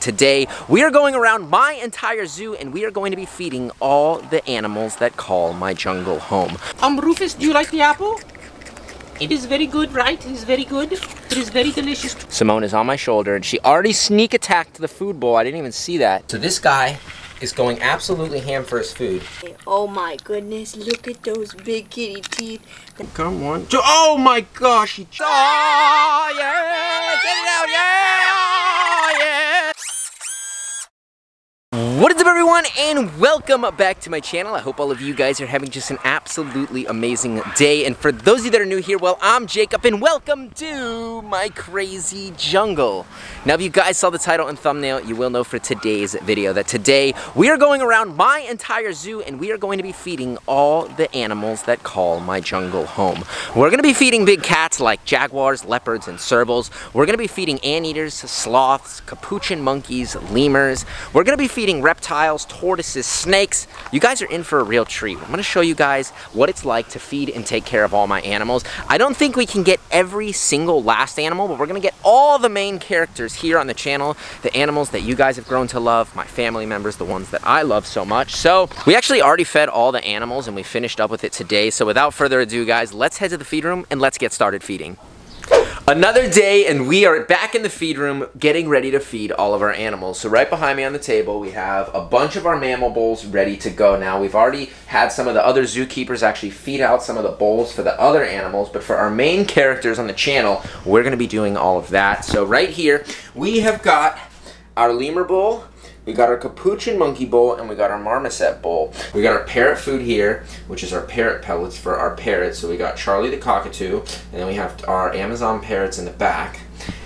Today, we are going around my entire zoo and we are going to be feeding all the animals that call my jungle home. Rufus, do you like the apple? It is very good, right? It is very good. It is very delicious. Simone is on my shoulder and she already sneak attacked the food bowl. I didn't even see that. So this guy is going absolutely ham for his food. Oh my goodness, look at those big kitty teeth. Come on. Oh my gosh. Oh yeah! Get it out! Yeah! Oh yeah! What is up, everyone, and welcome back to my channel. I hope all of you guys are having just an absolutely amazing day. And for those of you that are new here, well, I'm Jacob, and welcome to my crazy jungle. Now, if you guys saw the title and thumbnail, you will know for today's video that today we are going around my entire zoo and we are going to be feeding all the animals that call my jungle home. We're going to be feeding big cats like jaguars, leopards, and servals. We're going to be feeding anteaters, sloths, capuchin monkeys, lemurs. We're going to be feeding reptiles, tortoises, snakes. You guys are in for a real treat. I'm going to show you guys what it's like to feed and take care of all my animals. I don't think we can get every single last animal, but we're going to get all the main characters here on the channel, the animals that you guys have grown to love, my family members, the ones that I love so much. So we actually already fed all the animals and we finished up with it today. So without further ado, guys, let's head to the feed room and let's get started feeding. Another day and we are back in the feed room getting ready to feed all of our animals. So right behind me on the table we have a bunch of our mammal bowls ready to go now. We've already had some of the other zookeepers actually feed out some of the bowls for the other animals, but for our main characters on the channel, we're going to be doing all of that. So right here we have got our lemur bowl, we got our capuchin monkey bowl, and we got our marmoset bowl. We got our parrot food here, which is our parrot pellets for our parrots. So we got Charlie the cockatoo, and then we have our Amazon parrots in the back.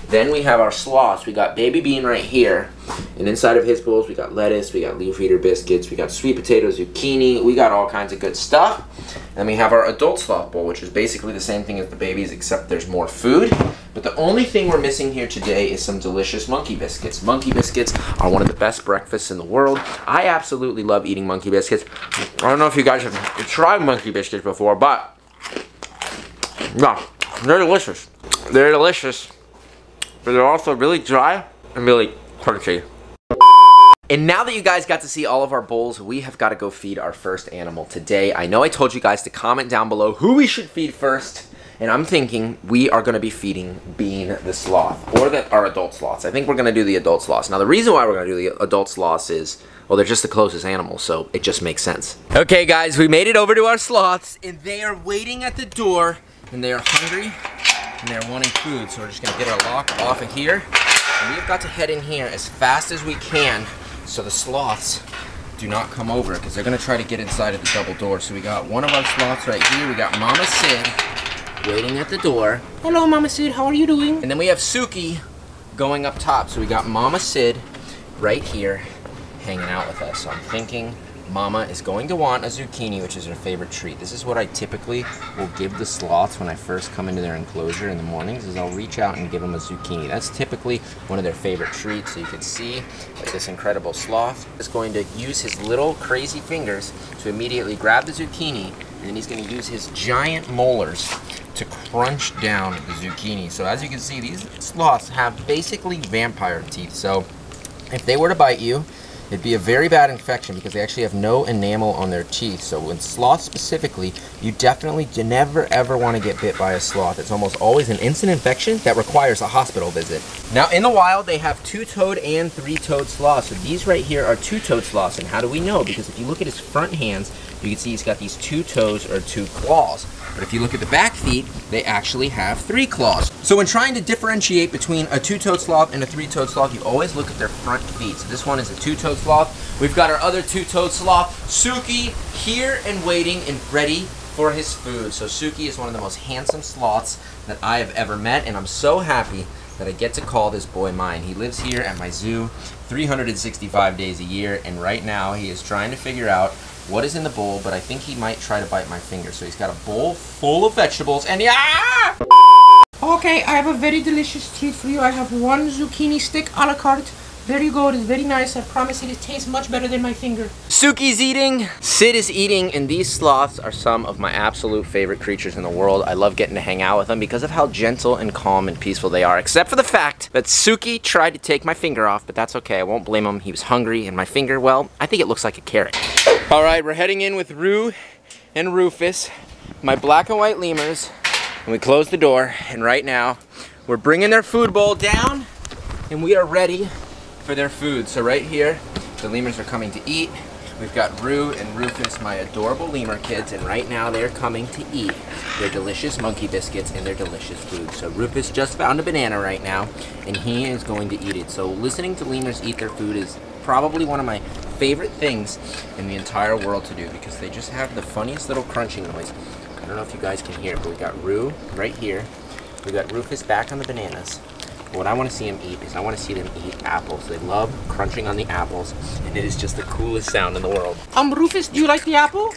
Then we have our sloths. We got Baby Bean right here, and inside of his bowls we got lettuce, we got leaf eater biscuits, we got sweet potatoes, zucchini, we got all kinds of good stuff. And we have our adult sloth bowl, which is basically the same thing as the babies, except there's more food. But the only thing we're missing here today is some delicious monkey biscuits. Monkey biscuits are one of the best breakfasts in the world. I absolutely love eating monkey biscuits. I don't know if you guys have tried monkey biscuits before, but yeah, they're delicious. They're delicious, but they're also really dry and really crunchy. And now that you guys got to see all of our bowls, we have got to go feed our first animal today. I know I told you guys to comment down below who we should feed first. And I'm thinking we are going to be feeding Bean the sloth, or our adult sloths. I think we're going to do the adult sloths. Now the reason why we're going to do the adult sloths is, well, they're just the closest animals, so it just makes sense. Okay guys, we made it over to our sloths, and they are waiting at the door, and they are hungry, and they're wanting food. So we're just going to get our lock off of here, and we've got to head in here as fast as we can so the sloths do not come over, because they're going to try to get inside of the double door. So we got one of our sloths right here. We got Mama Sid waiting at the door. Hello, Mama Sid. How are you doing? And then we have Suki going up top. So we got Mama Sid right here hanging out with us. So I'm thinking Mama is going to want a zucchini, which is her favorite treat. This is what I typically will give the sloths when I first come into their enclosure in the mornings, is I'll reach out and give them a zucchini. That's typically one of their favorite treats. So you can see that this incredible sloth is going to use his little crazy fingers to immediately grab the zucchini, and then he's going to use his giant molars to crunch down the zucchini. So as you can see, these sloths have basically vampire teeth. So if they were to bite you, it'd be a very bad infection because they actually have no enamel on their teeth. So when sloths specifically, you definitely never ever want to get bit by a sloth. It's almost always an instant infection that requires a hospital visit. Now in the wild, they have two-toed and three-toed sloths. So these right here are two-toed sloths. And how do we know? Because if you look at his front hands, you can see he's got these two toes or two claws. But if you look at the back feet, they actually have three claws. So when trying to differentiate between a two-toed sloth and a three-toed sloth, you always look at their front feet. So this one is a two-toed sloth. We've got our other two-toed sloth, Suki, here and waiting and ready for his food. So Suki is one of the most handsome sloths that I have ever met, and I'm so happy that I get to call this boy mine. He lives here at my zoo 365 days a year, and right now he is trying to figure out what is in the bowl, but I think he might try to bite my finger. So he's got a bowl full of vegetables, and yeah! Okay, I have a very delicious treat for you. I have one zucchini stick a la carte, Very good. It's very nice. I promise it tastes much better than my finger. Suki's eating, Sid is eating, and these sloths are some of my absolute favorite creatures in the world. I love getting to hang out with them because of how gentle and calm and peaceful they are, except for the fact that Suki tried to take my finger off, but that's okay. I won't blame him. He was hungry, and my finger, well, I think it looks like a carrot. All right, we're heading in with Rue and Rufus, my black and white lemurs, and we close the door, and right now, we're bringing their food bowl down, and we are ready for their food. So right here, the lemurs are coming to eat. We've got Rue and Rufus, my adorable lemur kids, and right now they're coming to eat their delicious monkey biscuits and their delicious food. So Rufus just found a banana right now, and he is going to eat it. So listening to lemurs eat their food is probably one of my favorite things in the entire world to do because they just have the funniest little crunching noise. I don't know if you guys can hear it, but we got Rue right here. We got Rufus back on the bananas. What I want to see them eat is I want to see them eat apples. They love crunching on the apples, and it is just the coolest sound in the world. Rufus, do you like the apple?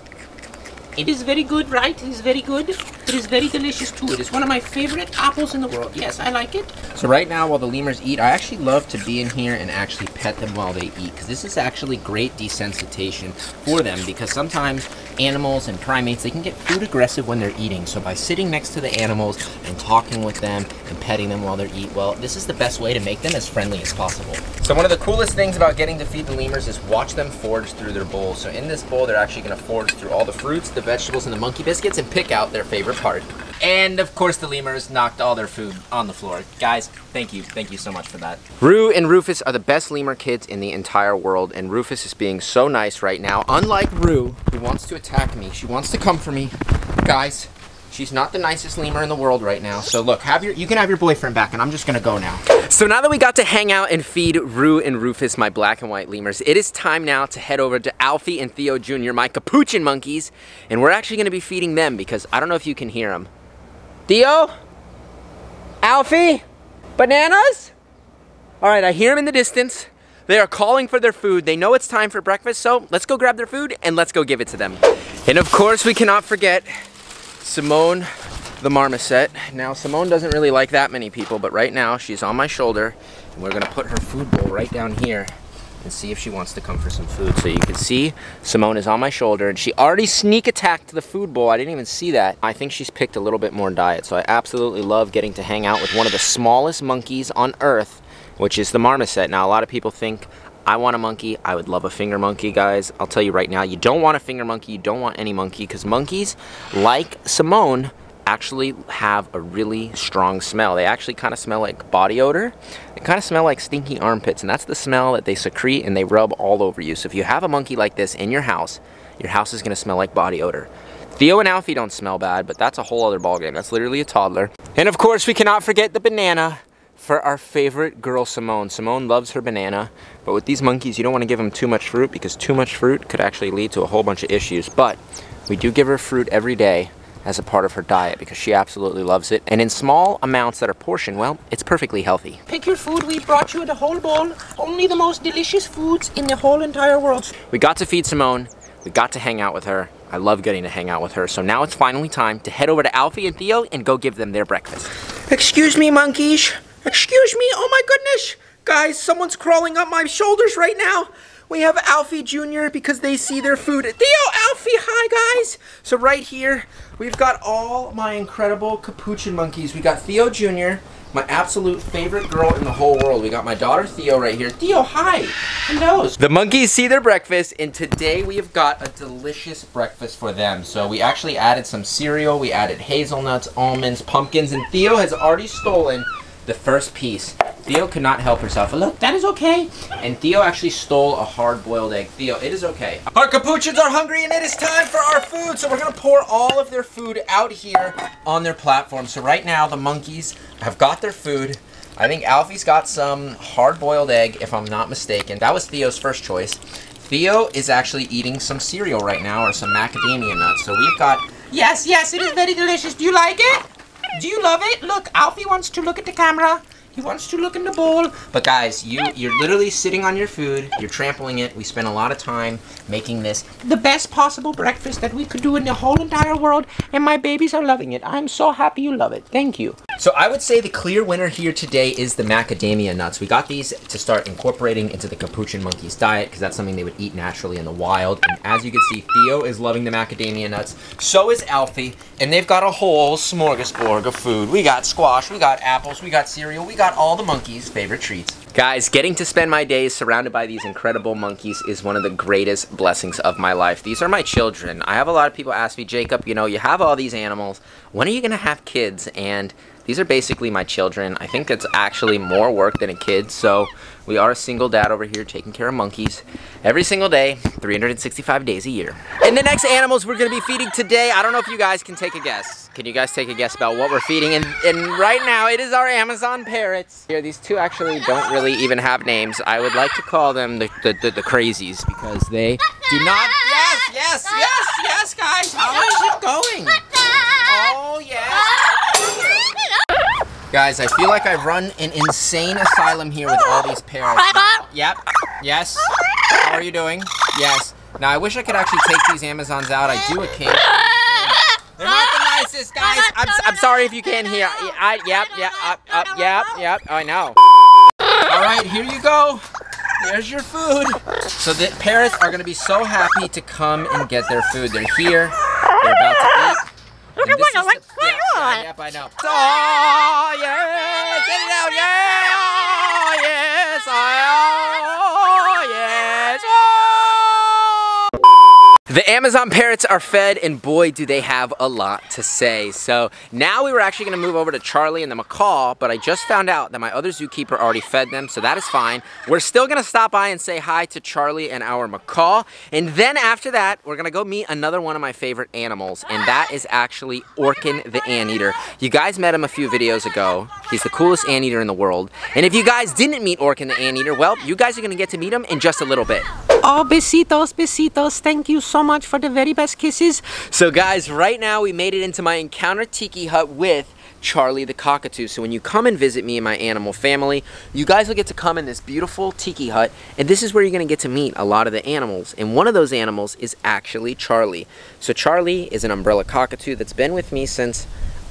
It is very good, right? It is very good. It is very delicious too. It is one of my favorite apples in the world. Yes, I like it. So right now, while the lemurs eat, I actually love to be in here and actually pet them while they eat, because this is actually great desensitization for them, because sometimes animals and primates, they can get food aggressive when they're eating. So by sitting next to the animals and talking with them and petting them while they're eating, well, this is the best way to make them as friendly as possible. So one of the coolest things about getting to feed the lemurs is watch them forage through their bowl. So in this bowl, they're actually going to forage through all the fruits, the vegetables, and the monkey biscuits and pick out their favorite part. And of course the lemurs knocked all their food on the floor. Guys, thank you so much for that. Rue and Rufus are the best lemur kids in the entire world, and Rufus is being so nice right now. Unlike Rue, who wants to attack me, she wants to come for me. Guys, she's not the nicest lemur in the world right now. So look, you can have your boyfriend back, and I'm just gonna go now. So now that we got to hang out and feed Rue and Rufus, my black and white lemurs, it is time now to head over to Alfie and Theo Jr., my Capuchin monkeys, and we're actually gonna be feeding them because I don't know if you can hear them. Theo? Alfie? Bananas? All right, I hear them in the distance. They are calling for their food. They know it's time for breakfast, so let's go grab their food and let's go give it to them. And of course, we cannot forget Simone the marmoset. Now, Simone doesn't really like that many people, but right now she's on my shoulder, and we're gonna put her food bowl right down here and see if she wants to come for some food. So you can see Simone is on my shoulder, and she already sneak attacked the food bowl. I didn't even see that. I think she's picked a little bit more diet, so I absolutely love getting to hang out with one of the smallest monkeys on earth, which is the marmoset. Now, a lot of people think I want a monkey. I would love a finger monkey, guys. I'll tell you right now, you don't want a finger monkey. You don't want any monkey, because monkeys, like Simone, actually have a really strong smell. They actually kind of smell like body odor. They kind of smell like stinky armpits, and that's the smell that they secrete and they rub all over you. So if you have a monkey like this in your house is gonna smell like body odor. Theo and Alfie don't smell bad, but that's a whole other ballgame. That's literally a toddler. And of course, we cannot forget the banana for our favorite girl, Simone. Simone loves her banana, but with these monkeys, you don't want to give them too much fruit because too much fruit could actually lead to a whole bunch of issues. But we do give her fruit every day as a part of her diet because she absolutely loves it. And in small amounts that are portioned, well, it's perfectly healthy. Pick your food. We brought you the whole bowl. Only the most delicious foods in the whole entire world. We got to feed Simone. We got to hang out with her. I love getting to hang out with her. So now it's finally time to head over to Alfie and Theo and go give them their breakfast. Excuse me, monkeys. Excuse me. Oh my goodness. Guys, someone's crawling up my shoulders right now. We have Alfie Jr. because they see their food. Theo, Alfie, hi guys. So right here, we've got all my incredible Capuchin monkeys. We got Theo Jr., my absolute favorite girl in the whole world. We got my daughter Theo right here. Theo, hi. Hello. The monkeys see their breakfast, and today we have got a delicious breakfast for them. So we actually added some cereal. We added hazelnuts, almonds, pumpkins, and Theo has already stolen the first piece. Theo could not help herself. Look, that is okay. And Theo actually stole a hard-boiled egg. Theo, it is okay. Our Capuchins are hungry, and it is time for our food. So we're gonna pour all of their food out here on their platform. So right now, the monkeys have got their food. I think Alfie's got some hard-boiled egg, if I'm not mistaken. That was Theo's first choice. Theo is actually eating some cereal right now, or some macadamia nuts. So we've got... Yes, it is very delicious. Do you like it? Do you love it? Look, Alfie wants to look at the camera. He wants to look in the bowl. But guys, you're literally sitting on your food. You're trampling it. We spent a lot of time making this the best possible breakfast that we could do in the whole entire world, and my babies are loving it. I'm so happy you love it. Thank you. So I would say the clear winner here today is the macadamia nuts. We got these to start incorporating into the Capuchin monkey's diet because that's something they would eat naturally in the wild. And as you can see, Theo is loving the macadamia nuts. So is Alfie. And they've got a whole smorgasbord of food. We got squash, we got apples, we got cereal, we got all the monkeys' favorite treats. Guys, getting to spend my days surrounded by these incredible monkeys is one of the greatest blessings of my life. These are my children. I have a lot of people ask me, Jacob, you know, you have all these animals. When are you going to have kids? And these are basically my children. I think it's actually more work than a kid, so we are a single dad over here taking care of monkeys every single day, 365 days a year. And the next animals we're gonna be feeding today, I don't know if you guys can take a guess. Can you guys take a guess about what we're feeding? And right now, it is our Amazon parrots. Here, these two actually don't really even have names. I would like to call them the crazies because they do not, yes, guys, how is it going? Oh, yes. Guys, I feel like I run an insane asylum here with all these parrots. Yep, yes. How are you doing? Yes. Now, I wish I could actually take these Amazons out. I do occasionally. They're not the nicest, guys. I'm sorry if you can't hear. Yep, I know. All right, here you go. There's your food. So the parrots are gonna be so happy to come and get their food. They're here. They're about to eat. Yep, I know. Oh, yes! Get it out! Yeah! Oh, yes! Oh, yes! Oh! The Amazon parrots are fed, and boy, do they have a lot to say. So now we were actually going to move over to Charlie and the macaw, but I just found out that my other zookeeper already fed them, so that is fine. We're still going to stop by and say hi to Charlie and our macaw, and then after that, we're going to go meet another one of my favorite animals, and that is actually Orin the Ant Eater. You guys met him a few videos ago. He's the coolest anteater in the world, and if you guys didn't meet Orin the Ant Eater, well, you guys are going to get to meet him in just a little bit. Oh, besitos, besitos. Thank you so much for the very best kisses. So guys, right now we made it into my encounter Tiki Hut with Charlie the cockatoo. So when you come and visit me and my animal family, you guys will get to come in this beautiful Tiki Hut, and this is where you're going to get to meet a lot of the animals. And one of those animals is actually Charlie. So Charlie is an umbrella cockatoo that's been with me since,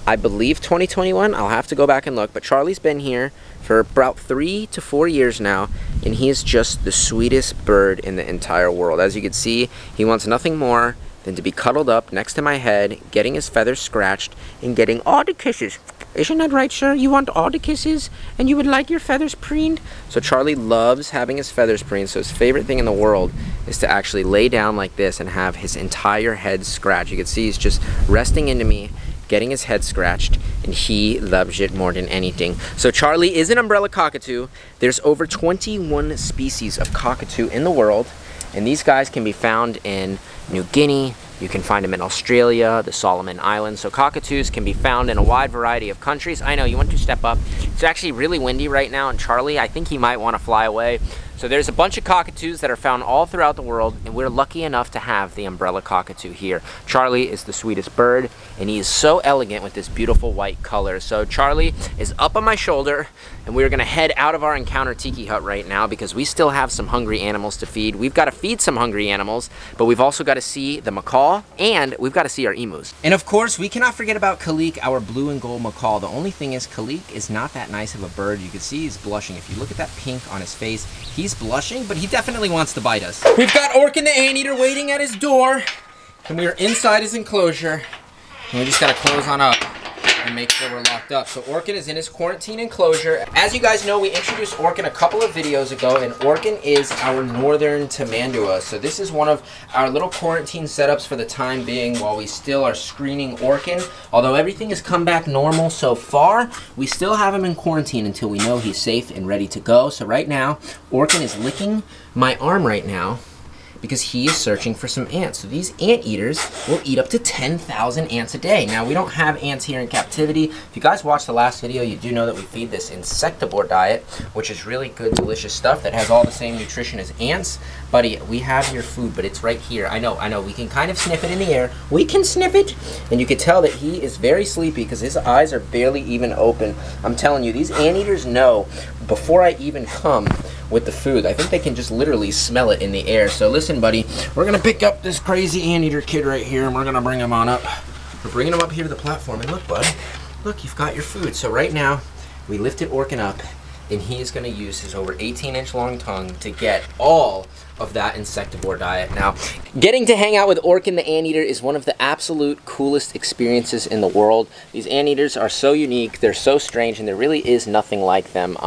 I believe, 2021. I'll have to go back and look, but Charlie's been here for about 3 to 4 years now, and he is just the sweetest bird in the entire world. As you can see, he wants nothing more than to be cuddled up next to my head, getting his feathers scratched, and getting all the kisses. Isn't that right, sir? You want all the kisses, and you would like your feathers preened? So Charlie loves having his feathers preened, so his favorite thing in the world is to actually lay down like this and have his entire head scratched. You can see he's just resting into me, getting his head scratched, and he loves it more than anything. So Charlie is an umbrella cockatoo. There's over 21 species of cockatoo in the world, and these guys can be found in New Guinea. You can find them in Australia, the Solomon Islands. So cockatoos can be found in a wide variety of countries. I know, you want to step up. It's actually really windy right now, and Charlie, I think he might want to fly away. So there's a bunch of cockatoos that are found all throughout the world, and we're lucky enough to have the umbrella cockatoo here. Charlie is the sweetest bird, and he is so elegant with this beautiful white color. So Charlie is up on my shoulder, and we're gonna head out of our encounter Tiki Hut right now because we still have some hungry animals to feed. We've got to feed some hungry animals, but we've also got to see the macaw, and we've got to see our emus. And of course, we cannot forget about Kalik, our blue and gold macaw. The only thing is, Kalik is not that nice of a bird. You can see he's blushing. If you look at that pink on his face, he's blushing, but he definitely wants to bite us. We've got Orin the Ant Eater waiting at his door, and we are inside his enclosure, and we just gotta close on up and make sure we're locked up. So Orin is in his quarantine enclosure. As you guys know, we introduced Orin a couple of videos ago, and Orin is our northern tamandua. So this is one of our little quarantine setups for the time being while we still are screening Orin. Although everything has come back normal so far, we still have him in quarantine until we know he's safe and ready to go. So right now, Orin is licking my arm right now because he is searching for some ants. So these anteaters will eat up to 10,000 ants a day. Now, we don't have ants here in captivity. If you guys watched the last video, you do know that we feed this insectivore diet, which is really good, delicious stuff that has all the same nutrition as ants. Buddy, we have your food, but it's right here. I know, we can kind of sniff it in the air. We can sniff it, and you can tell that he is very sleepy because his eyes are barely even open. I'm telling you, these anteaters know before I even come with the food. I think they can just literally smell it in the air. So listen, buddy, we're gonna pick up this crazy anteater kid right here, and we're gonna bring him on up. We're bringing him up here to the platform, and look, bud, look, you've got your food. So right now, we lifted Orkin up, and he is going to use his over 18-inch long tongue to get all of that insectivore diet. Now, getting to hang out with Orkin the Anteater is one of the absolute coolest experiences in the world. These anteaters are so unique, they're so strange, and there really is nothing like them.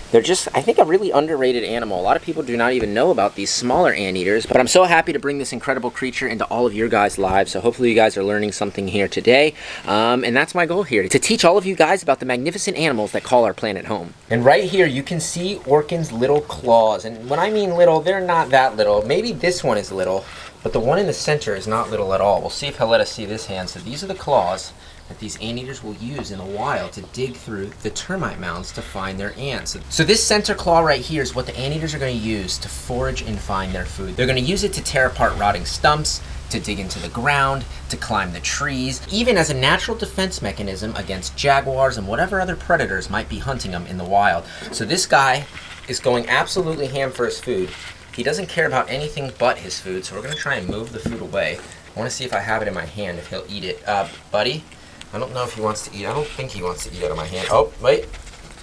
They're just, I think, a really underrated animal. A lot of people do not even know about these smaller anteaters, but I'm so happy to bring this incredible creature into all of your guys' lives. So hopefully you guys are learning something here today. And that's my goal here, to teach all of you guys about the magnificent animals that call our planet home. And right here, you can see Orkin's little claws. And when I mean little, they're not that little. Maybe this one is little, but the one in the center is not little at all. We'll see if he'll let us see this hand. So these are the claws that these anteaters will use in the wild to dig through the termite mounds to find their ants. So this center claw right here is what the anteaters are going to use to forage and find their food. They're going to use it to tear apart rotting stumps, to dig into the ground, to climb the trees, even as a natural defense mechanism against jaguars and whatever other predators might be hunting them in the wild. So this guy is going absolutely ham for his food. He doesn't care about anything but his food, so we're going to try and move the food away. I want to see if I have it in my hand, if he'll eat it. Buddy? I don't know if he wants to eat. I don't think he wants to eat out of my hand. Oh, wait.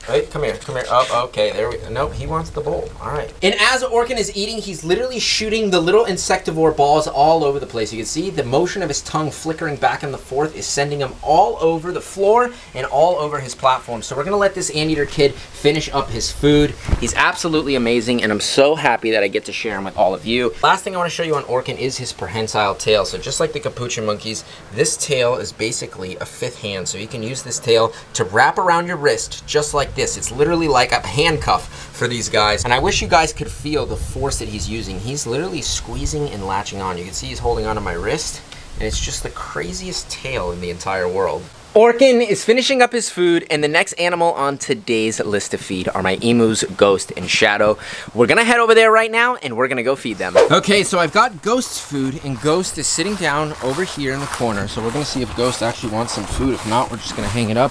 Wait, come here, come here. Oh, okay, there we go. Nope, he wants the bowl. All right. And as Orkin is eating, he's literally shooting the little insectivore balls all over the place. You can see the motion of his tongue flickering back and forth is sending them all over the floor and all over his platform. So we're gonna let this anteater kid finish up his food. He's absolutely amazing, and I'm so happy that I get to share him with all of you. Last thing I wanna show you on Orkin is his prehensile tail. So just like the capuchin monkeys, this tail is basically a fifth hand. So you can use this tail to wrap around your wrist, just like this. It's literally like a handcuff for these guys. And I wish you guys could feel the force that he's using. He's literally squeezing and latching on. You can see he's holding onto my wrist, and it's just the craziest tail in the entire world. Orkin is finishing up his food, and the next animal on today's list to feed are my emus, Ghost and Shadow. We're gonna head over there right now, and we're gonna go feed them. Okay, so I've got Ghost's food, and Ghost is sitting down over here in the corner. So we're gonna see if Ghost actually wants some food. If not, we're just gonna hang it up.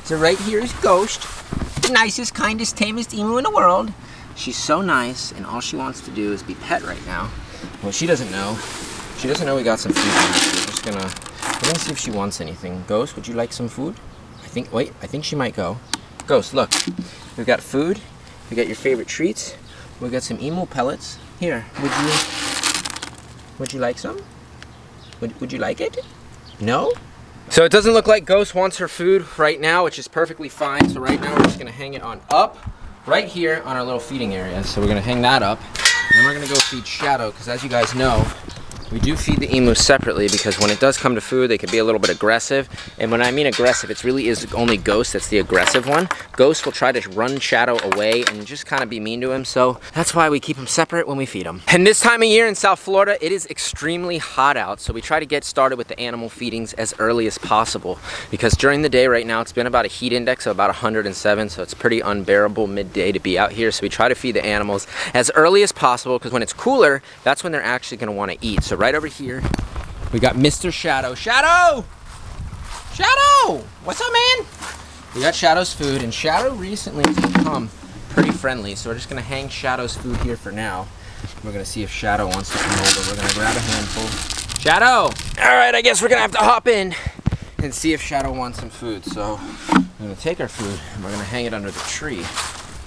So right here is Ghost, the nicest, kindest, tamest emu in the world. She's so nice, and all she wants to do is be pet right now. Well, she doesn't know we got some food. We're gonna see if she wants anything. Ghost, would you like some food? I think she might go. Ghost, look, we've got food. We got your favorite treats. We got some emu pellets. Here, would you like some? Would you like it? No? So it doesn't look like Ghost wants her food right now, which is perfectly fine. So right now we're just gonna hang it on up right here on our little feeding area. So we're gonna hang that up. And then we're gonna go feed Shadow, because as you guys know, we do feed the emus separately, because when it does come to food, they can be a little bit aggressive. And when I mean aggressive, it really is only Ghost that's the aggressive one. Ghost will try to run Shadow away and just kind of be mean to him. So that's why we keep them separate when we feed them. And this time of year in South Florida, it is extremely hot out. So we try to get started with the animal feedings as early as possible, because during the day right now, it's been about a heat index of about 107. So it's pretty unbearable midday to be out here. So we try to feed the animals as early as possible, because when it's cooler, that's when they're actually gonna wanna eat. So right over here, we got Mr. Shadow. Shadow! Shadow! What's up, man? We got Shadow's food, and Shadow recently has become pretty friendly, so we're just gonna hang Shadow's food here for now. We're gonna see if Shadow wants to come over. We're gonna grab a handful. Shadow! All right, I guess we're gonna have to hop in and see if Shadow wants some food. So we're gonna take our food, and we're gonna hang it under the tree,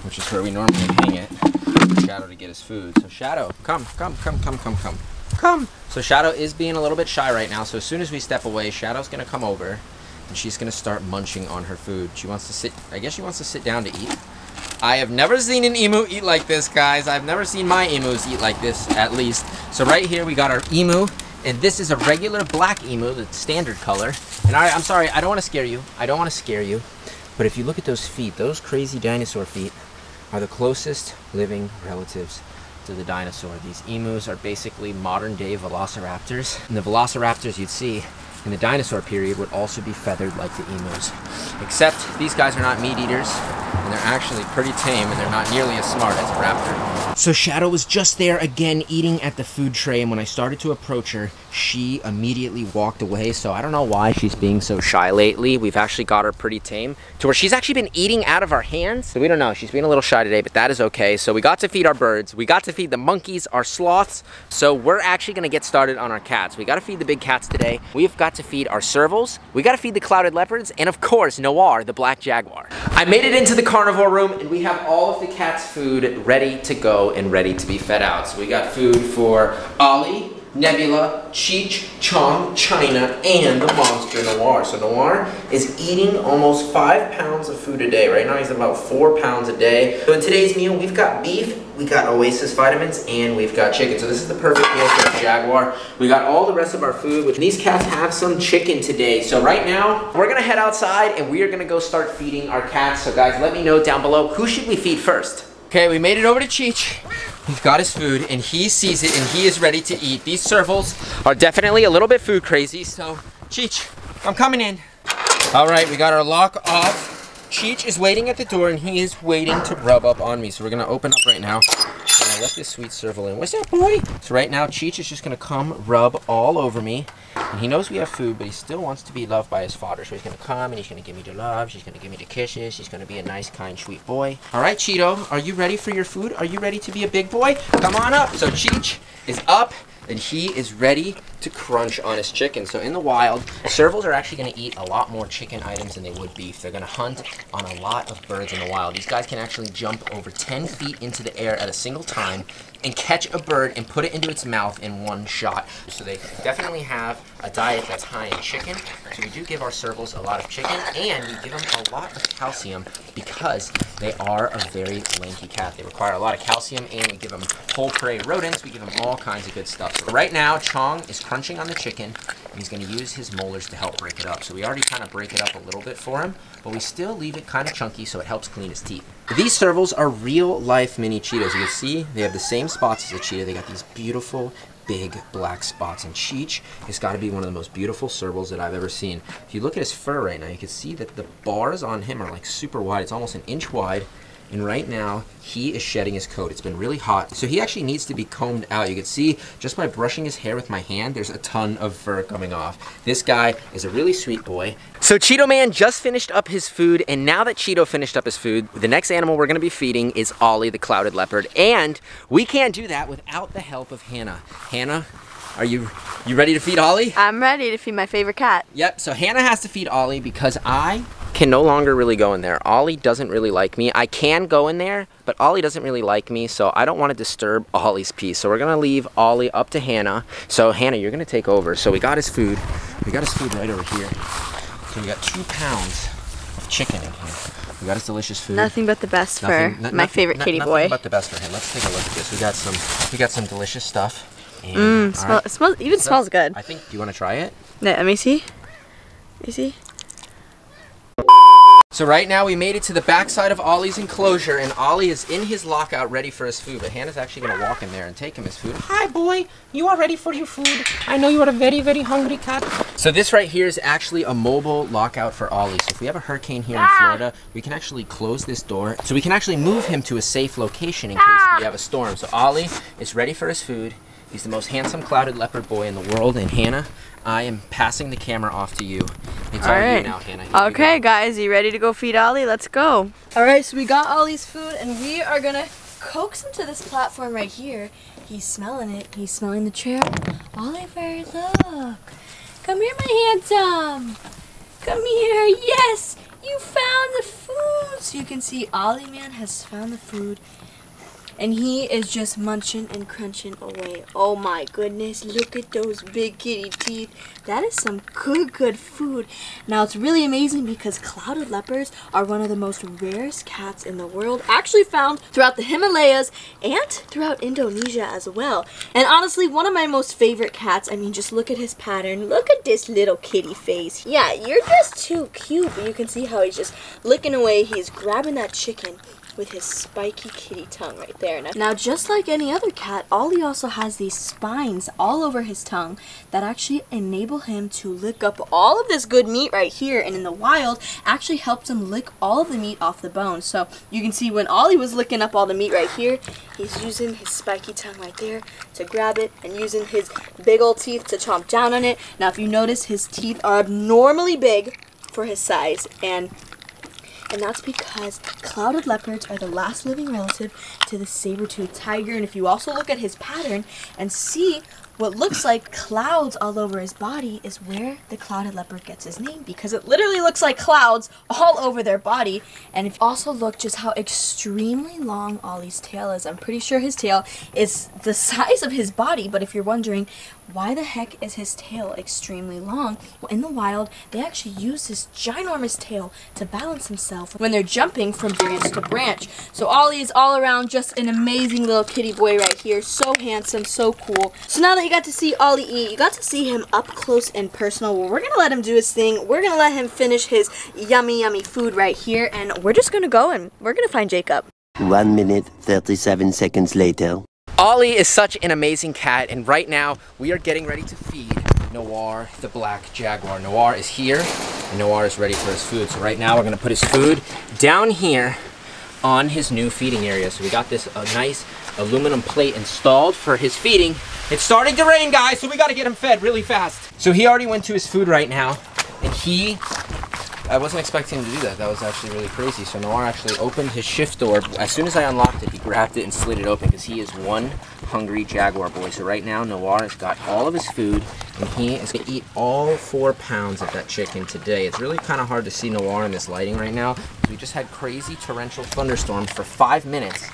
which is where we normally hang it, for Shadow to get his food. So Shadow, come. Come. So Shadow is being a little bit shy right now, so as soon as we step away, Shadow's gonna come over and she's gonna start munching on her food. She wants to sit, I guess she wants to sit down to eat. I have never seen an emu eat like this, guys. I've never seen my emus eat like this, at least. So right here we got our emu, and this is a regular black emu, the standard color. And I'm sorry, I don't wanna scare you. But if you look at those feet, those crazy dinosaur feet are the closest living relatives to the dinosaur. These emus are basically modern day velociraptors. And the velociraptors you'd see in the dinosaur period would also be feathered like the emus. Except these guys are not meat eaters. and they're actually pretty tame, and they're not nearly as smart as a raptor. So Shadow was just there again eating at the food tray, and when I started to approach her, she immediately walked away. So I don't know why she's being so shy lately. We've actually got her pretty tame to where she's actually been eating out of our hands. So we don't know, she's being a little shy today, but that is okay. So we got to feed our birds, we got to feed the monkeys, our sloths. So we're actually gonna get started on our cats. We gotta feed the big cats today. We've got to feed our servals, we gotta feed the clouded leopards, and of course, Noir, the black jaguar. I made it into the carnivore room, and we have all of the cats' food ready to go and ready to be fed out. So we got food for Ollie, Nebula, Cheech, Chong, China, and the monster Noir. So Noir is eating almost 5 pounds of food a day. Right now he's about 4 pounds a day. So in today's meal, we've got beef, we got Oasis vitamins, and we've got chicken. So this is the perfect meal for a jaguar. We got all the rest of our food. These cats have some chicken today. So right now, we're gonna head outside and we are gonna go start feeding our cats. So guys, let me know down below, who should we feed first? Okay, we made it over to Cheech. He's got his food and he sees it and he is ready to eat. These servals are definitely a little bit food crazy, so Cheech, I'm coming in. All right, we got our lock off. Cheech is waiting at the door and he is waiting to rub up on me. So we're gonna open up right now. And I let this sweet serval in. What's up, boy? So right now, Cheech is just gonna come rub all over me. And he knows we have food, but he still wants to be loved by his father. So he's gonna come and he's gonna give me the love. He's gonna give me the kisses. He's gonna be a nice, kind, sweet boy. All right, Cheeto, are you ready for your food? Are you ready to be a big boy? Come on up. So Cheech is up and he is ready to crunch on his chicken. So in the wild, servals are actually gonna eat a lot more chicken items than they would beef. They're gonna hunt on a lot of birds in the wild. These guys can actually jump over 10 feet into the air at a single time and catch a bird and put it into its mouth in one shot. So they definitely have a diet that's high in chicken. So we do give our servals a lot of chicken, and we give them a lot of calcium because they are a very lanky cat. They require a lot of calcium, and we give them whole prey rodents. We give them all kinds of good stuff. So right now, Chong is crunching on the chicken, and he's gonna use his molars to help break it up. So we already kind of break it up a little bit for him, but we still leave it kind of chunky so it helps clean his teeth. These servals are real life mini Cheetos. You can see they have the same spots as a cheetah. They got these beautiful big black spots, and Cheech has got to be one of the most beautiful servals that I've ever seen. If you look at his fur right now, you can see that the bars on him are like super wide. It's almost an inch wide. And right now, he is shedding his coat. It's been really hot, so he actually needs to be combed out. You can see, just by brushing his hair with my hand, there's a ton of fur coming off. This guy is a really sweet boy. So Cheeto Man just finished up his food, and now that Cheeto finished up his food, the next animal we're gonna be feeding is Ollie, the clouded leopard. And we can't do that without the help of Hannah. Hannah, are you ready to feed Ollie? I'm ready to feed my favorite cat. Yep, so Hannah has to feed Ollie because I can no longer really go in there. Ollie doesn't really like me. I can go in there, but Ollie doesn't really like me, so I don't want to disturb Ollie's peace. So we're gonna leave Ollie up to Hannah. So Hannah, you're gonna take over. So we got his food. We got his food right over here. So we got 2 pounds of chicken in here. We got his delicious food. Nothing but the best for my favorite kitty boy. Nothing but the best for him. Let's take a look at this. We got some delicious stuff. And, it smells good. I think, do you want to try it? Let me see. Let me see. So right now we made it to the backside of Ollie's enclosure, and Ollie is in his lockout ready for his food, but Hannah's actually gonna walk in there and take him his food. Hi, boy. You are ready for your food. I know you are a very, very hungry cat. So this right here is actually a mobile lockout for Ollie. So if we have a hurricane here in Florida, we can actually close this door, so we can actually move him to a safe location in case we have a storm. So Ollie is ready for his food. He's the most handsome clouded leopard boy in the world, and Hannah, I am passing the camera off to you. It's all you now, Hannah. Here okay, guys, you ready to go feed Ollie? Let's go. All right, so we got Ollie's food, and we are gonna coax him to this platform right here. He's smelling it. He's smelling the trail. Oliver, look. Come here, my handsome. Come here. Yes, you found the food. So you can see Ollie, man, has found the food. And he is just munching and crunching away. Oh my goodness, look at those big kitty teeth. That is some good food. Now it's really amazing because clouded leopards are one of the most rarest cats in the world. Actually found throughout the Himalayas and throughout Indonesia as well. And honestly, one of my most favorite cats. I mean, just look at his pattern. Look at this little kitty face. Yeah, you're just too cute. But you can see how he's just licking away. He's grabbing that chicken. with his spiky kitty tongue right there. Now, just like any other cat, Ollie also has these spines all over his tongue that actually enable him to lick up all of this good meat right here, and in the wild actually helps him lick all of the meat off the bone. So you can see when Ollie was licking up all the meat right here, he's using his spiky tongue right there to grab it and using his big old teeth to chomp down on it. Now, if you notice, his teeth are abnormally big for his size, and that's because clouded leopards are the last living relative to the saber-toothed tiger. And if you also look at his pattern and see what looks like clouds all over his body, is where the clouded leopard gets his name, because it literally looks like clouds all over their body. And if you also look just how extremely long Ollie's tail is, I'm pretty sure his tail is the size of his body. But if you're wondering, why the heck is his tail extremely long? Well, in the wild, they actually use this ginormous tail to balance himself when they're jumping from branch to branch. So Ollie is all around just an amazing little kitty boy right here. So handsome, so cool. So now that you got to see Ollie eat, you got to see him up close and personal. Well, we're going to let him do his thing. We're going to let him finish his yummy, yummy food right here. And we're just going to go and we're going to find Jacob. 1 minute, 37 seconds later. Ollie is such an amazing cat, and right now we are getting ready to feed Noir, the black jaguar. Noir is here, and Noir is ready for his food. So right now we're gonna put his food down here on his new feeding area. So we got this nice aluminum plate installed for his feeding. It's starting to rain, guys, so we gotta get him fed really fast. So he already went to his food right now, and I wasn't expecting him to do that. That was actually really crazy. So Noir actually opened his shift door. As soon as I unlocked it, he grabbed it and slid it open because he is one hungry jaguar boy. So right now, Noir has got all of his food, and he is going to eat all 4 pounds of that chicken today. It's really kind of hard to see Noir in this lighting right now. We just had crazy torrential thunderstorms for 5 minutes.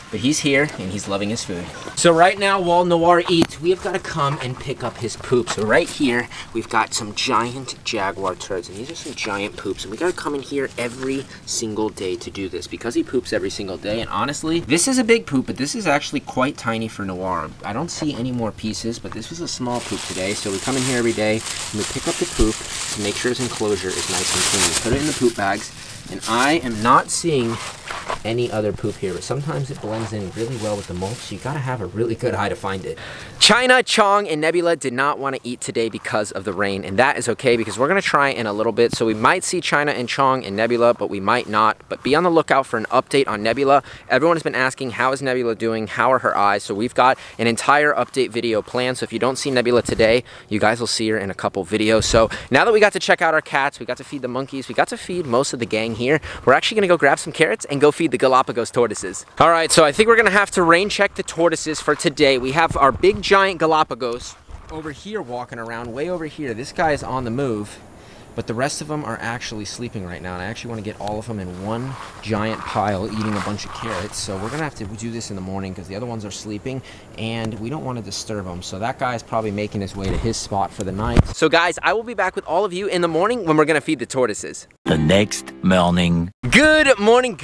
But he's here, and he's loving his food. So right now, while Noir eats, we have got to come and pick up his poop. So right here, we've got some giant jaguar turds, and these are some giant poops. And we got to come in here every single day to do this, because he poops every single day. And honestly, this is a big poop, but this is actually quite tiny for Noir. I don't see any more pieces, but this was a small poop today. So we come in here every day, and we pick up the poop to make sure his enclosure is nice and clean. We put it in the poop bags, and I am not seeing any other poop here, but sometimes it blends in really well with the mulch, so you gotta have a really good eye to find it. China, Chong, and Nebula did not want to eat today because of the rain, and that is okay because we're gonna try in a little bit. So we might see China and Chong and Nebula, but we might not. But be on the lookout for an update on Nebula. Everyone has been asking, how is Nebula doing? How are her eyes? So we've got an entire update video planned. So if you don't see Nebula today, you guys will see her in a couple videos. So now that we got to check out our cats, we got to feed the monkeys, we got to feed most of the gang here, we're actually gonna go grab some carrots and go feed the Galapagos tortoises. All right, so I think we're gonna have to rain check the tortoises for today. We have our big giant Galapagos over here walking around, way over here. This guy is on the move, but the rest of them are actually sleeping right now, and I actually want to get all of them in one giant pile eating a bunch of carrots. So we're gonna have to do this in the morning because the other ones are sleeping and we don't want to disturb them. So that guy is probably making his way to his spot for the night. So guys, I will be back with all of you in the morning when we're gonna feed the tortoises. The next morning. Good morning,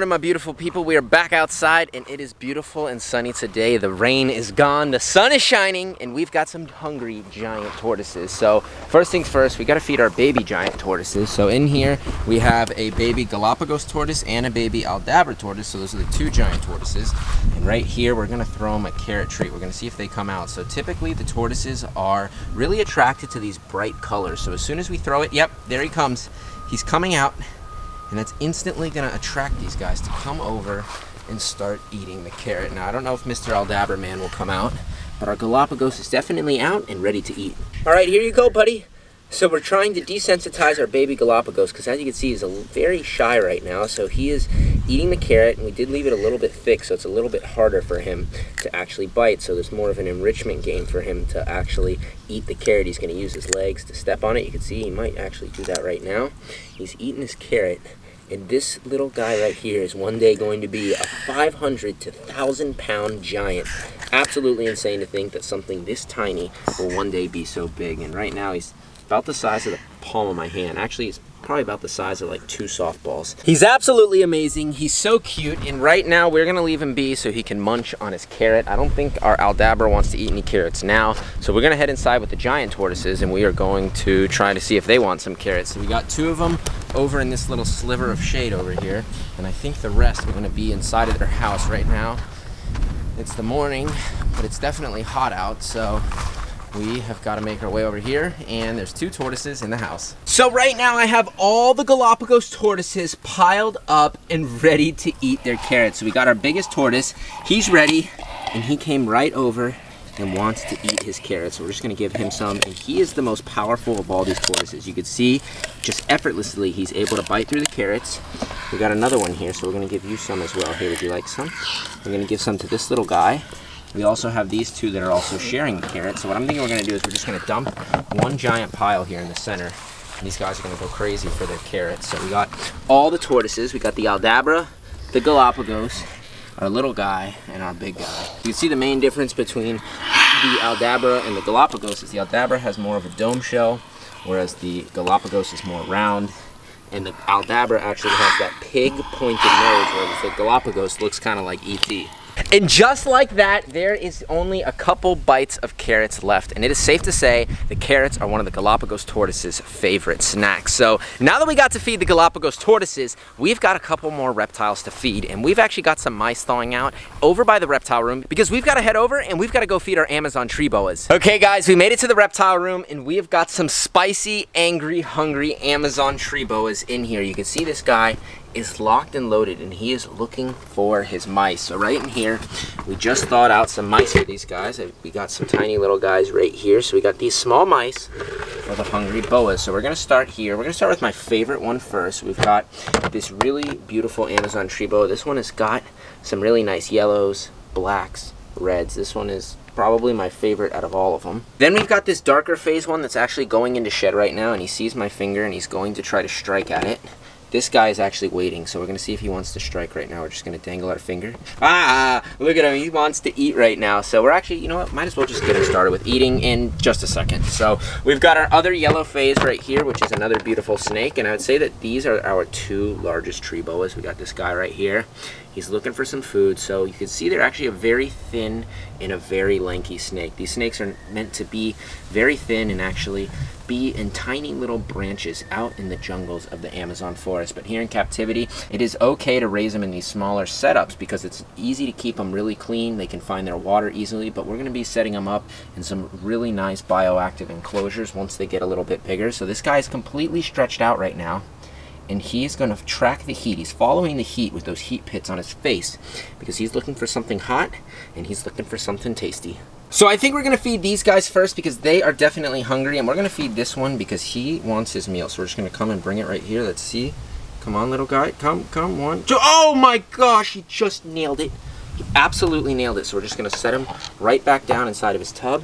my beautiful people. We are back outside and it is beautiful and sunny today. The rain is gone, the sun is shining, and we've got some hungry giant tortoises. So first things first, we gotta feed our baby giant tortoises. So in here, we have a baby Galapagos tortoise and a baby Aldabra tortoise. So those are the two giant tortoises. And right here, we're gonna throw them a carrot treat. We're gonna see if they come out. So typically the tortoises are really attracted to these bright colors. So as soon as we throw it, yep, there he comes. He's coming out, and that's instantly gonna attract these guys to come over and start eating the carrot. Now, I don't know if Mr. Aldabra man will come out, but our Galapagos is definitely out and ready to eat. All right, here you go, buddy. So we're trying to desensitize our baby Galapagos because, as you can see, he's very shy right now. So he is eating the carrot, and we did leave it a little bit thick, so it's a little bit harder for him to actually bite. So there's more of an enrichment game for him to actually eat the carrot. He's going to use his legs to step on it. You can see he might actually do that right now. He's eating his carrot, and this little guy right here is one day going to be a 500 to 1,000 pound giant. Absolutely insane to think that something this tiny will one day be so big. And right now he's about the size of the palm of my hand. Actually, it's probably about the size of like 2 softballs. He's absolutely amazing. He's so cute, and right now we're gonna leave him be so he can munch on his carrot. I don't think our Aldabra wants to eat any carrots now, so we're gonna head inside with the giant tortoises, and we are going to try to see if they want some carrots. So we got 2 of them over in this little sliver of shade over here, and I think the rest are gonna be inside of their house right now. It's the morning, but it's definitely hot out, so we have got to make our way over here, and there's 2 tortoises in the house. So right now I have all the Galapagos tortoises piled up and ready to eat their carrots. So we got our biggest tortoise, he's ready, and he came right over and wants to eat his carrots. So we're just gonna give him some, and he is the most powerful of all these tortoises. You can see just effortlessly he's able to bite through the carrots. We got another one here, so we're gonna give you some as well. Here, would you like some? We're gonna give some to this little guy. We also have these 2 that are also sharing the carrots. So what I'm thinking we're gonna do is we're just gonna dump one giant pile here in the center. And these guys are gonna go crazy for their carrots. So we got all the tortoises. We got the Aldabra, the Galapagos, our little guy, and our big guy. You can see the main difference between the Aldabra and the Galapagos is the Aldabra has more of a dome shell, whereas the Galapagos is more round. And the Aldabra actually has that pig-pointed nose, whereas the Galapagos looks kind of like E.T. And just like that, there is only a couple bites of carrots left. And it is safe to say the carrots are one of the Galapagos tortoises' favorite snacks. So now that we got to feed the Galapagos tortoises, we've got a couple more reptiles to feed. And we've actually got some mice thawing out over by the reptile room because we've got to head over and we've got to go feed our Amazon tree boas. Okay guys, we made it to the reptile room and we have got some spicy, angry, hungry Amazon tree boas in here. You can see this guy is locked and loaded and he is looking for his mice. So right in here, we just thawed out some mice for these guys. We got some tiny little guys right here. So we got these small mice for the hungry boas. So we're gonna start here. We're gonna start with my favorite one first. We've got this really beautiful Amazon tree boa. This one has got some really nice yellows, blacks, reds. This one is probably my favorite out of all of them. Then we've got this darker phase one that's actually going into shed right now, and he sees my finger and he's going to try to strike at it. This guy is actually waiting, so we're gonna see if he wants to strike right now. We're just gonna dangle our finger. Ah, look at him, he wants to eat right now. So we're actually, you know what, might as well just get him started with eating in just a second. So we've got our other yellow phase right here, which is another beautiful snake, and I would say that these are our 2 largest tree boas. We got this guy right here. He's looking for some food, so you can see they're actually a very thin and a very lanky snake. These snakes are meant to be very thin and actually be in tiny little branches out in the jungles of the Amazon forest. But here in captivity, it is okay to raise them in these smaller setups because it's easy to keep them really clean. They can find their water easily, but we're gonna be setting them up in some really nice bioactive enclosures once they get a little bit bigger. So this guy is completely stretched out right now, and he's gonna track the heat. He's following the heat with those heat pits on his face because he's looking for something hot and he's looking for something tasty. So I think we're gonna feed these guys first because they are definitely hungry, and we're gonna feed this one because he wants his meal. So we're just gonna come and bring it right here. Let's see. Come on, little guy. Come, 1, 2. Oh my gosh, he just nailed it. He absolutely nailed it. So we're just gonna set him right back down inside of his tub.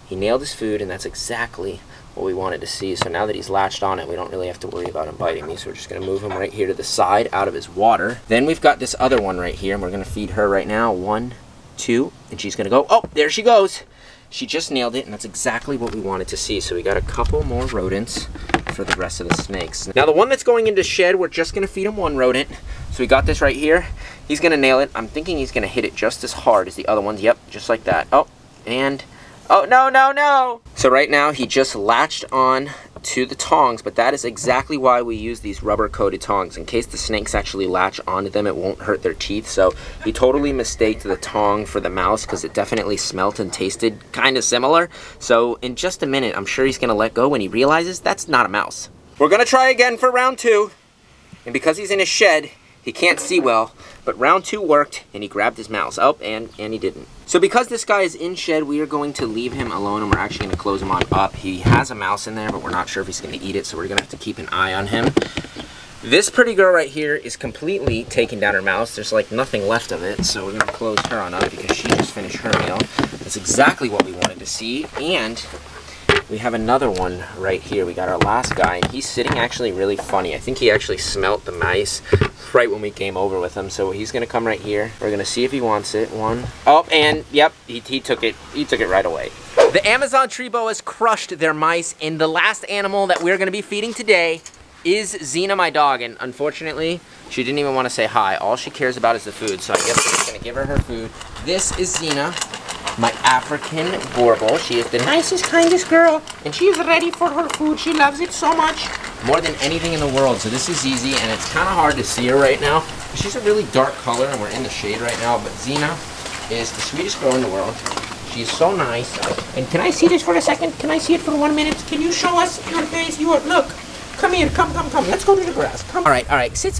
He nailed his food, and that's exactly what we wanted to see. So now that he's latched on it, we don't really have to worry about him biting me. So we're just gonna move him right here to the side out of his water. Then we've got this other one right here, and we're gonna feed her right now. 1, 2, and she's gonna go. Oh, there she goes. She just nailed it, and that's exactly what we wanted to see. So we got a couple more rodents for the rest of the snakes. Now the one that's going into shed, we're just gonna feed him 1 rodent. So we got this right here. He's gonna nail it. I'm thinking he's gonna hit it just as hard as the other ones. Yep, just like that. Oh, and oh, no, no, no. So right now he just latched on to the tongs, but that is exactly why we use these rubber-coated tongs. In case the snakes actually latch onto them, it won't hurt their teeth. So he totally mistaked the tong for the mouse because it definitely smelt and tasted kind of similar. So in just a minute, I'm sure he's gonna let go when he realizes that's not a mouse. We're gonna try again for round 2. And because he's in his shed, he can't see well, but round 2 worked, and he grabbed his mouse. Oh, and he didn't. So because this guy is in shed, we are going to leave him alone, and we're actually going to close him on up. He has a mouse in there, but we're not sure if he's going to eat it, so we're going to have to keep an eye on him. This pretty girl right here is completely taking down her mouse. There's like nothing left of it, so we're going to close her on up because she just finished her meal. That's exactly what we wanted to see, and we have another one right here. We got our last guy, and he's sitting actually really funny. I think he actually smelt the mice right when we came over with him. So he's gonna come right here. We're gonna see if he wants it. 1. Oh, and yep, he took it. He took it right away. The Amazon tree boas crushed their mice, and the last animal that we're gonna be feeding today is Zena, my dog. And unfortunately, she didn't even want to say hi. All she cares about is the food. So I guess we're just gonna give her food. This is Zena, my African Goral. She is the nicest, kindest girl, and she is ready for her food. She loves it so much. more than anything in the world. So this is easy, and it's kind of hard to see her right now. She's a really dark color, and we're in the shade right now, but Zena is the sweetest girl in the world. She's so nice. And can I see this for a second? Can I see it for 1 minute? Can you show us your face? Look. Come here, come. Let's go to the grass. Come. All right. Sit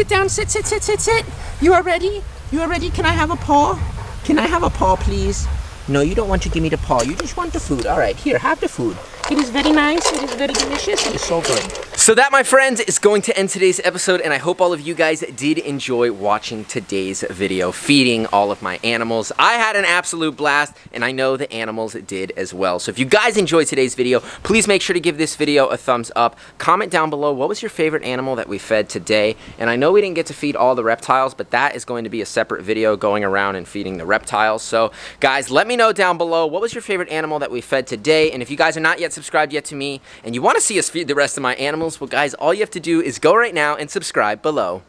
down. Sit. You are ready? Can I have a paw? Can I have a paw, please? No, you don't want to give me the paw. You just want the food. All right, here, have the food. It is very nice. It is very delicious. It is so good. So that, my friends, is going to end today's episode, and I hope all of you guys did enjoy watching today's video, feeding all of my animals. I had an absolute blast, and I know the animals did as well. So if you guys enjoyed today's video, please make sure to give this video a thumbs up. Comment down below, what was your favorite animal that we fed today? And I know we didn't get to feed all the reptiles, but that is going to be a separate video going around and feeding the reptiles. So guys, let me know down below, what was your favorite animal that we fed today? And if you guys are not yet subscribed yet to me, and you want to see us feed the rest of my animals, well guys, all you have to do is go right now and subscribe below.